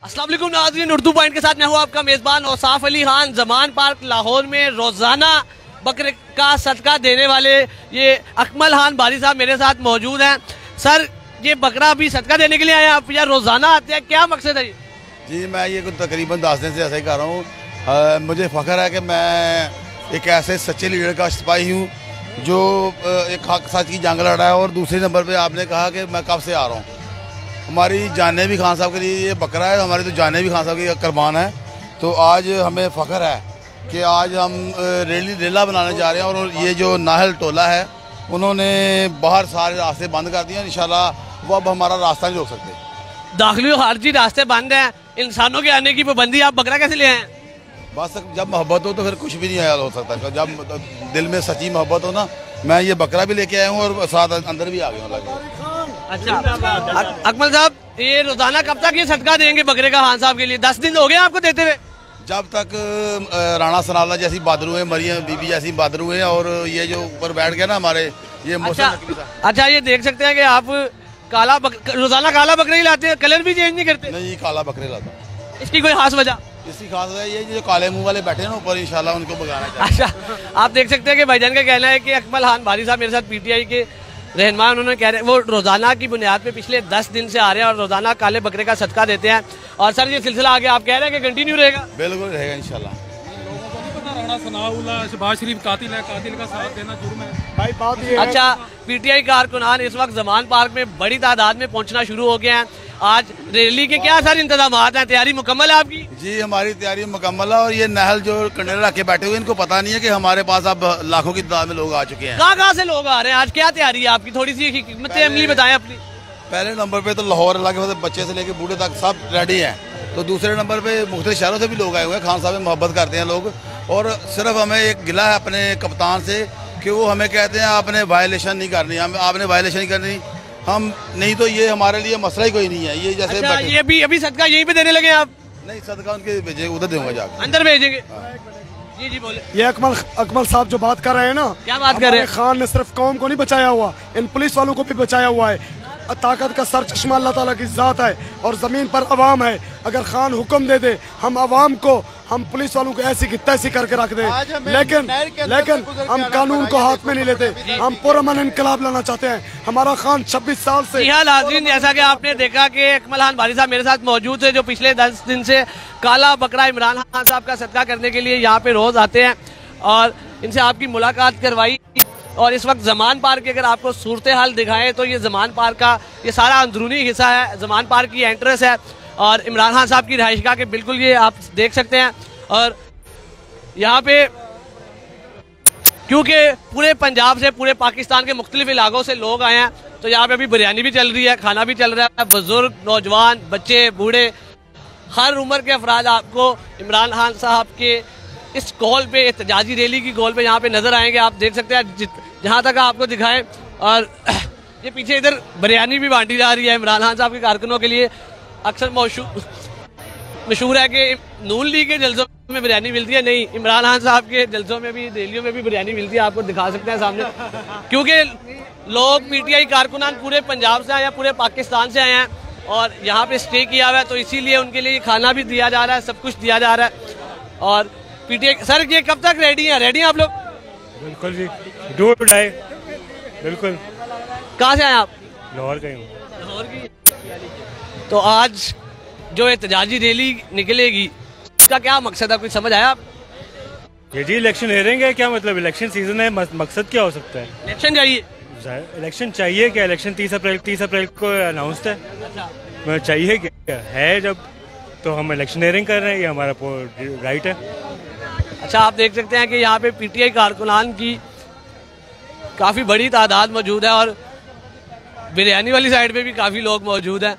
अस्सलाम वालेकुम नाज़रीन, उर्दू पॉइंट के साथ मैं हूँ आपका मेज़बान औसाफ अली खान। जमान पार्क लाहौर में रोज़ाना बकरे का सदका देने वाले ये अकमल खान बारी साहब मेरे साथ मौजूद हैं। सर, ये बकरा अभी सदका देने के लिए आए हैं आप या रोज़ाना आते हैं, क्या मकसद है? जी, मैं ये तकरीबन 10 दिन से ऐसा ही कर रहा हूँ। मुझे फ़ख्र है कि मैं एक ऐसे सच्चे लीडर का सिपाही हूँ जो एक हक सच की जंग लड़ा है। और दूसरे नंबर पे आपने कहा कि मैं कब से आ रहा हूँ। हमारी जाने भी खान साहब के लिए ये बकरा है, हमारी तो जाने भी खान साहब की कुर्बान है। तो आज हमें फ़ख्र है कि आज हम रेला बनाने जा रहे हैं। और ये जो नाहल टोला है उन्होंने बाहर सारे रास्ते बंद कर दिए। इंशाल्लाह वो अब हमारा रास्ता नहीं रोक सकते। दाखिली और खारजी रास्ते बंद हैं, इंसानों के आने की पाबंदी, आप बकरा कैसे ले आए? बस जब मोहब्बत हो तो फिर कुछ भी नहीं आया हो सकता। जब दिल में सच्ची मोहब्बत हो ना, मैं ये बकरा भी लेके आया हूँ और साथ अंदर भी आ गया हूँ। अच्छा अकमल साहब, ये रोजाना कब तक ये सदका देंगे बकरे का खान साहब के लिए? 10 दिन हो गए आपको देते हुए? जब तक राणा सनाला जैसी बहादुर हुए, मरियम बीबी जैसी बहादुर हुए, और ये जो ऊपर बैठ गया ना हमारे ये अच्छा, ये देख सकते हैं कि आप रोजाना काला बकरा ही लाते हैं, कलर भी चेंज नहीं करते? नहीं, काला बकरे लाता हूँ। इसकी कोई खास वजह? इसकी खास वजह ये जो काले मुंह वाले बैठे हैं ना ऊपर, इंशाल्लाह उनको भगाना चाहिए। अच्छा, आप देख सकते हैं कि भाईजान का कहना है कि अकमल खान बारी साहब मेरे साथ पीटीआई के रहनुमा, उन्होंने कह रहे वो रोजाना की बुनियाद पे पिछले 10 दिन से आ रहे हैं और रोजाना काले बकरे का सदका देते हैं। और सर, ये सिलसिला आगे आप कह रहे हैं कि कंटिन्यू रहेगा? बिल्कुल रहेगा इंशाल्लाह। राणा सनाउल्लाह शहबाज शरीफ कातिल है, कातिल का साथ देना जुर्म है भाई, बात ये। अच्छा, पीटीआई कारकुनान इस वक्त जमान पार्क में बड़ी तादाद में पहुंचना शुरू हो गए हैं। आज रैली के क्या सारे इंतजाम हैं, तैयारी मुकम्मल है आपकी? जी, हमारी तैयारी मुकम्मल है। और ये नहल जो कंटेनर रख के बैठे हुए, इनको पता नहीं है कि हमारे पास अब लाखों की तादाद में लोग आ चुके हैं। कहाँ से लोग आ रहे हैं? आज क्या तैयारी है आपकी? थोड़ी सी हिकमत अमली बताएं अपनी। पहले नंबर पे तो लाहौर इलाके से बच्चे से लेकर बूढ़े तक सब रेडी हैं। तो दूसरे नंबर पे मुख्तलिफ शहरों से भी लोग आए हुए हैं। खान साहब में मोहब्बत करते हैं लोग। और सिर्फ हमें एक गिला है अपने कप्तान से कि वो हमें कहते हैं आपने वायलेशन नहीं करनी, आपने वायलेशन नहीं करनी। हम नहीं तो ये हमारे लिए मसला ही कोई नहीं है। ये जैसे अच्छा, ये अभी सदका यहीं पे देने लगे आप? नहीं, सदका उनके भेजे उधर दूंगा जाकर, अंदर भेजेंगे। जी जी बोले। ये अकमल साहब जो बात कर रहे हैं ना, क्या बात कर रहे हैं? खान ने सिर्फ कौम को नहीं बचाया हुआ, इन पुलिस वालों को भी बचाया हुआ है। ताकत का सर चश्मा अल्लाह ताला की जात है और जमीन पर अवाम है। अगर खान हुक्म दे दे, हम अवाम को, हम पुलिस वालों को ऐसी की तैसी करके रख दे, लेकिन हम कानून को हाथ में नहीं लेते। हम पुरअमन इनकलाब लाना चाहते हैं। हमारा खान 26 साल से। नाज़रीन, जैसा कि आपने देखा कि अकमल खान बारी साहब मेरे साथ मौजूद है, जो पिछले 10 दिन से काला बकरा इमरान खान साहब का सदका करने के लिए यहाँ पे रोज आते हैं। और इनसे आपकी मुलाकात करवाई। और इस वक्त जमान पार्क की अगर आपको सूरत हाल दिखाएं तो ये जमान पार्क का ये सारा अंदरूनी हिस्सा है। जमान पार्क की एंट्रेंस है और इमरान खान साहब की रिहाइशगाह के बिल्कुल ये आप देख सकते हैं। और यहाँ पे क्योंकि पूरे पंजाब से, पूरे पाकिस्तान के मुख्तलिफ इलाकों से लोग आए हैं, तो यहाँ पे अभी बिरयानी भी चल रही है, खाना भी चल रहा है। बुजुर्ग, नौजवान, बच्चे, बूढ़े, हर उम्र के अफराद आपको इमरान खान साहब के इस कॉल पे, एहतजाजी रैली की कॉल पे यहाँ पे नजर आएंगे। आप देख सकते हैं जहाँ तक आपको दिखाएं। और ये पीछे इधर बिरयानी भी बांटी जा रही है इमरान खान साहब के कारकुनों के लिए। अक्सर मशहूर है कि नून लीग के जलसों में बिरयानी मिलती है, नहीं, इमरान खान साहब के जलसों में भी, रैलियों में भी बिरयानी मिलती है। आपको दिखा सकते हैं सामने, क्योंकि लोग पीटीआई कारकुनान पूरे पंजाब से आए हैं, पूरे पाकिस्तान से आए हैं और यहाँ पे स्टे किया हुआ है। तो इसीलिए उनके लिए खाना भी दिया जा रहा है, सब कुछ दिया जा रहा है। और पीटीआई सर, ये कब तक रेडी हैं आप लोग? बिल्कुल जी, डू टू डाई, बिल्कुल। कहाँ से आए आप? लाहौर का ही हूँ। लाहौर की। तो आज जो एहतजाजी रैली निकलेगी, इसका क्या मकसद है, कुछ समझ आया आप? ये जी इलेक्शन हेरेंगे, क्या मतलब? इलेक्शन सीजन है, मकसद क्या हो सकता है? इलेक्शन चाहिए। इलेक्शन चाहिए क्या? इलेक्शन 30 अप्रैल को अनाउंस्ड है। अच्छा। चाहिए क्या है? जब तो हम इलेक्शन हेयरिंग कर रहे हैं, ये हमारा राइट है। अच्छा, आप देख सकते हैं कि यहाँ पे पीटीआई कारकुनान की काफ़ी बड़ी तादाद मौजूद है और बिरयानी वाली साइड पे भी काफ़ी लोग मौजूद हैं।